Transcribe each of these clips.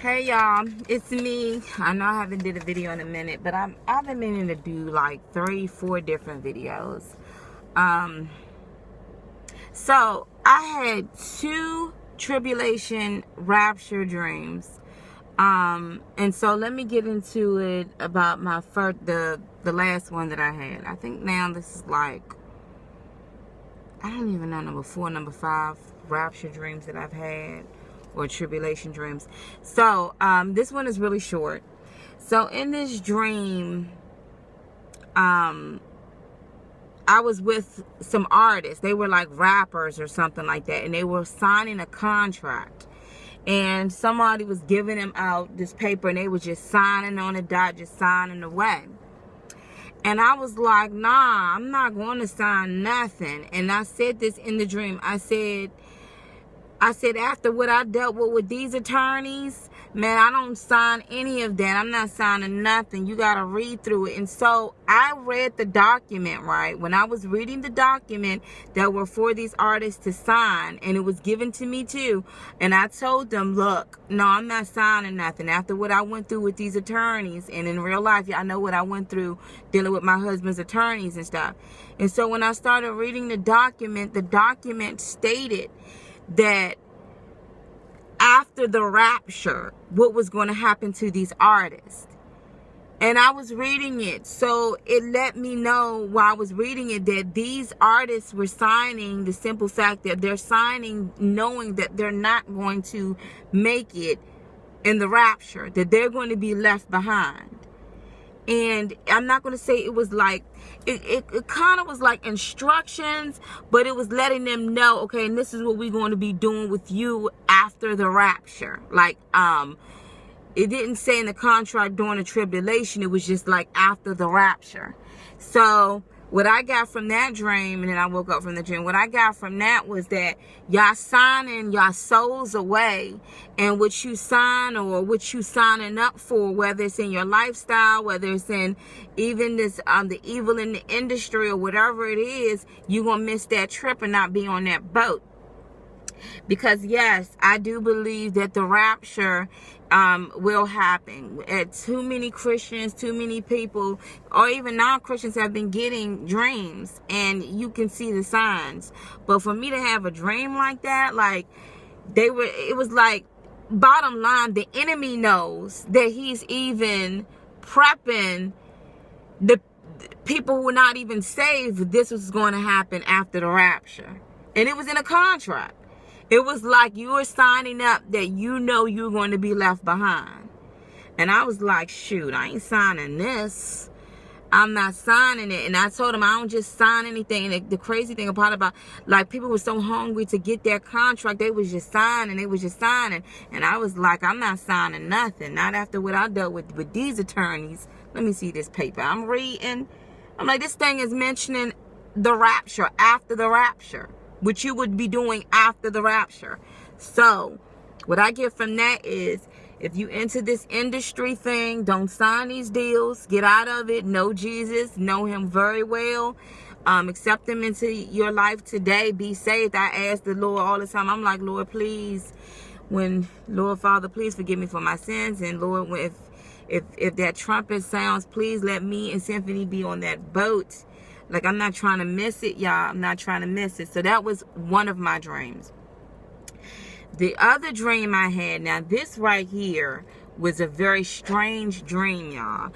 Hey y'all, it's me. I know I haven't did a video in a minute, but I've been meaning to do like 3-4 different videos. So I had 2 tribulation rapture dreams. And so let me get into it about my the last one that I had. I think now this is like, I don't even know, number 4, number 5 rapture dreams that I've had, or tribulation dreams. So this one is really short. So in this dream, I was with some artists. They were like rappers or something like that, and they were signing a contract, and somebody was giving them out this paper, and they was just signing on the dot, just signing away. And I was like, nah, I'm not going to sign nothing. And I said this in the dream. I said, after what I dealt with these attorneys, man, I don't sign any of that. I'm not signing nothing. You got to read through it. And so I read the document, right? When I was reading the document that were for these artists to sign, and it was given to me too. And I told them, look, no, I'm not signing nothing. After what I went through with these attorneys, and in real life, I know what I went through dealing with my husband's attorneys and stuff. And so when I started reading the document stated that after the rapture, what was going to happen to these artists. And I was reading it, so it let me know while I was reading it that these artists were signing, the simple fact that they're signing knowing that they're not going to make it in the rapture, that they're going to be left behind. And I'm not going to say it was like, it kind of was like instructions, but it was letting them know, okay, and this is what we're going to be doing with you after the rapture. Like, it didn't say in the contract during the tribulation, it was just like after the rapture. So what I got from that dream, and then I woke up from the dream, what I got from that was that y'all signing y'all souls away, and what you sign or what you signing up for, whether it's in your lifestyle, whether it's in even this the evil in the industry or whatever it is, you're gonna miss that trip and not be on that boat. Because yes, I do believe that the rapture will happen. Too many Christians, too many people, or even non-Christians have been getting dreams, and you can see the signs. But for me to have a dream like that, like it was like, bottom line, the enemy knows that he's even prepping the people who were not even saved. This was going to happen after the rapture, and it was in a contract. It was like you were signing up that you know you're going to be left behind. And I was like, shoot, I ain't signing this. I'm not signing it. And I told him I don't just sign anything. And the crazy thing about like, people were so hungry to get their contract, they was just signing. And I was like, I'm not signing nothing. Not after what I dealt with these attorneys. Let me see this paper. I'm reading. I'm like, this thing is mentioning the rapture, after the rapture, which you would be doing after the rapture. So what I get from that is, if you into this industry thing, don't sign these deals. Get out of it. Know Jesus. Know him very well. Accept him into your life today. Be saved. I ask the Lord all the time. I'm like, Lord, please, Lord Father, please forgive me for my sins. And Lord, if that trumpet sounds, please let me and Symphony be on that boat. Like, I'm not trying to miss it, y'all. I'm not trying to miss it. So that was one of my dreams. The other dream I had, now this right here was a very strange dream, y'all.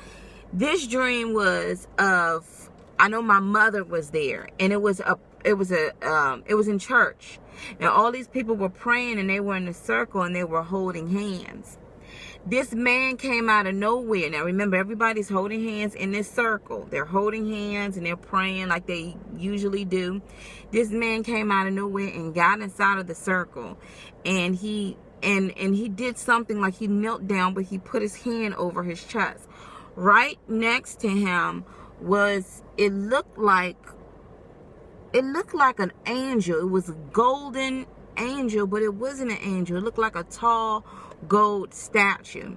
This dream was of, I know my mother was there, and it was in church. And all these people were praying, and they were in a circle, and they were holding hands. This man came out of nowhere. Now remember, everybody's holding hands in this circle. They're holding hands and they're praying like they usually do. This man came out of nowhere and got inside of the circle. And he did something, like he knelt down, but he put his hand over his chest. Right next to him was, it looked like an angel. It was a golden angel, but it wasn't an angel. It looked like a tall gold statue.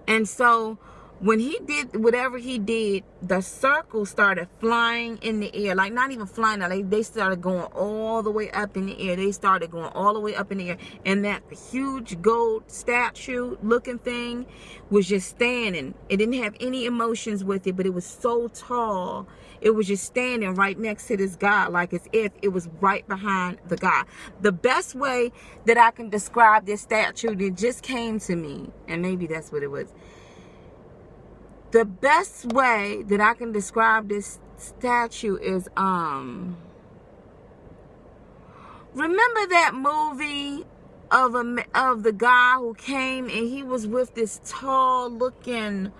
And so when he did whatever he did, the circle started flying in the air. Like, not even flying, they started going all the way up in the air. They started going all the way up in the air. And that huge gold statue looking thing was just standing. It didn't have any emotions with it, but it was so tall. It was just standing right next to this God, like as if it was right behind the God. The best way that I can describe this statue that just came to me, and maybe that's what it was. The best way that I can describe this statue is, remember that movie of the guy who came and he was with this tall looking,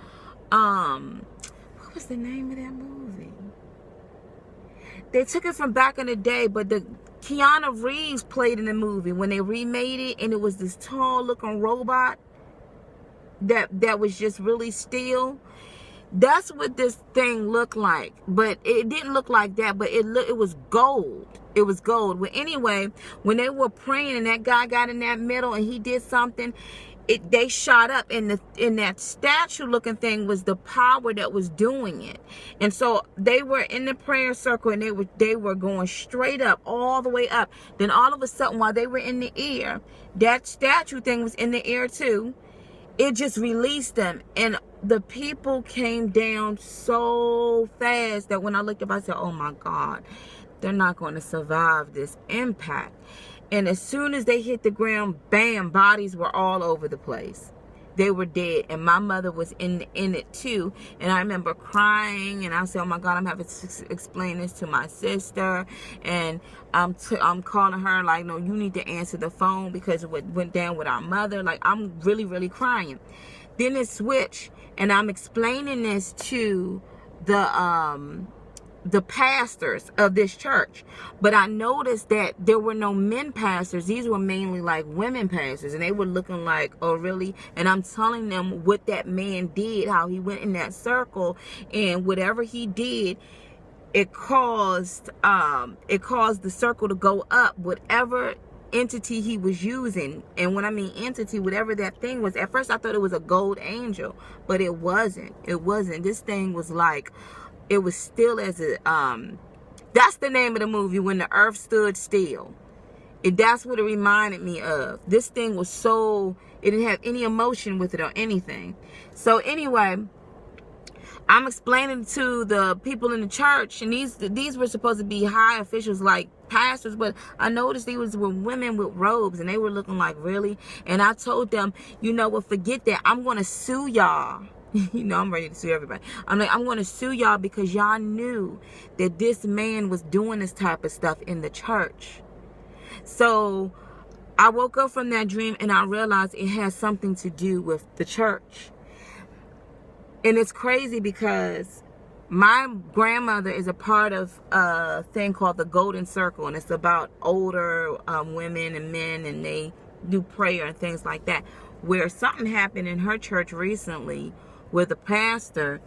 what was the name of that movie? They took it from back in the day, but the Keanu Reeves played in the movie when they remade it, and it was this tall looking robot that was just really still. That's what this thing looked like, but it didn't look like that. But it was gold. It was gold. Well, anyway, when they were praying and that guy got in that middle and he did something, they shot up, and in that statue looking thing was the power that was doing it. And so they were in the prayer circle, and they were going straight up, all the way up. Then all of a sudden, while they were in the air, that statue thing was in the air too. It just released them, and the people came down so fast that when I looked up, I said, oh my God, they're not going to survive this impact. And as soon as they hit the ground, bam, bodies were all over the place. They were dead, and my mother was in it too. And I remember crying, and I said, oh my God, I'm having to explain this to my sister. And I'm calling her like, no, you need to answer the phone because it went down with our mother. Like, I'm really, really crying. Then it switched, and I'm explaining this to the pastors of this church. But I noticed that there were no men pastors. These were mainly like women pastors, and they were looking like, oh really? And I'm telling them what that man did, how he went in that circle, and whatever he did, it caused the circle to go up, whatever entity he was using. And when I mean entity, whatever that thing was, at first I thought it was a gold angel, but it wasn't. This thing was like, it was still as a, that's the name of the movie, When the Earth Stood Still. That's what it reminded me of. This thing was so, it didn't have any emotion with it or anything. So anyway, I'm explaining to the people in the church, and these were supposed to be high officials like pastors, but I noticed these were women with robes, and they were looking like, really? And I told them, you know what, forget that. I'm going to sue y'all. You know, I'm ready to sue everybody. I'm like, I'm going to sue y'all because y'all knew that this man was doing this type of stuff in the church. So I woke up from that dream, and I realized it has something to do with the church. And it's crazy because my grandmother is a part of a thing called the Golden Circle, and it's about older women and men, and they do prayer and things like that. Where something happened in her church recently, where the pastor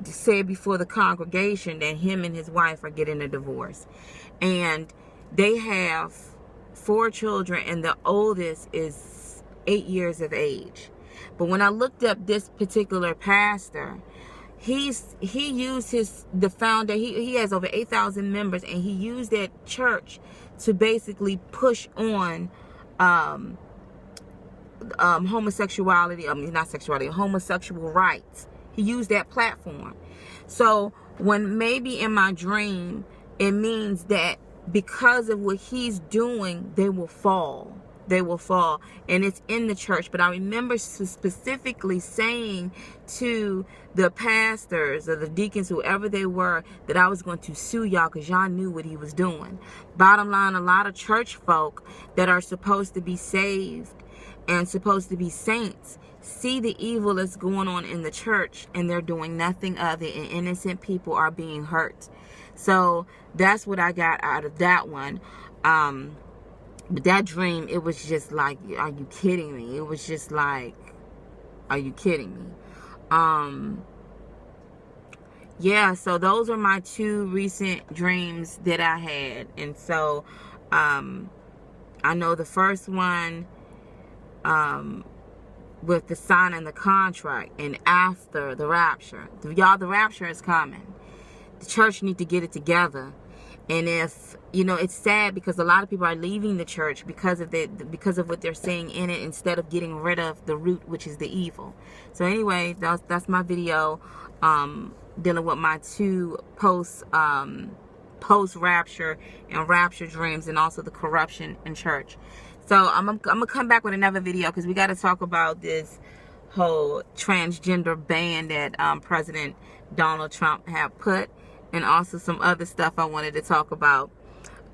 said before the congregation that him and his wife are getting a divorce, and they have 4 children, and the oldest is 8 years of age. But when I looked up this particular pastor, he used the founder. He has over 8,000 members, and he used that church to basically push on homosexuality. Not sexuality, homosexual rights. He used that platform. So when maybe in my dream, it means that because of what he's doing, they will fall. They will fall, and it's in the church. But I remember specifically saying to the pastors or the deacons, whoever they were, that I was going to sue y'all because y'all knew what he was doing. Bottom line, a lot of church folk that are supposed to be saved and supposed to be saints see the evil that's going on in the church, and they're doing nothing of it, and innocent people are being hurt. So that's what I got out of that one. But that dream, it was just like, are you kidding me? It was just like, are you kidding me? Yeah, so those are my 2 recent dreams that I had. And so I know the first one, with the signing the contract and after the rapture. Y'all, the rapture is coming. The church need to get it together. And if, you know, it's sad because a lot of people are leaving the church because of what they're seeing in it, instead of getting rid of the root, which is the evil. So anyway, that's my video dealing with my two post rapture and rapture dreams, and also the corruption in church. So I'm gonna come back with another video because we got to talk about this whole transgender ban that President Donald Trump had put, and also some other stuff I wanted to talk about.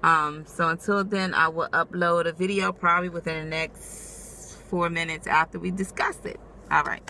So until then, I will upload a video probably within the next 4 minutes after we discuss it. All right.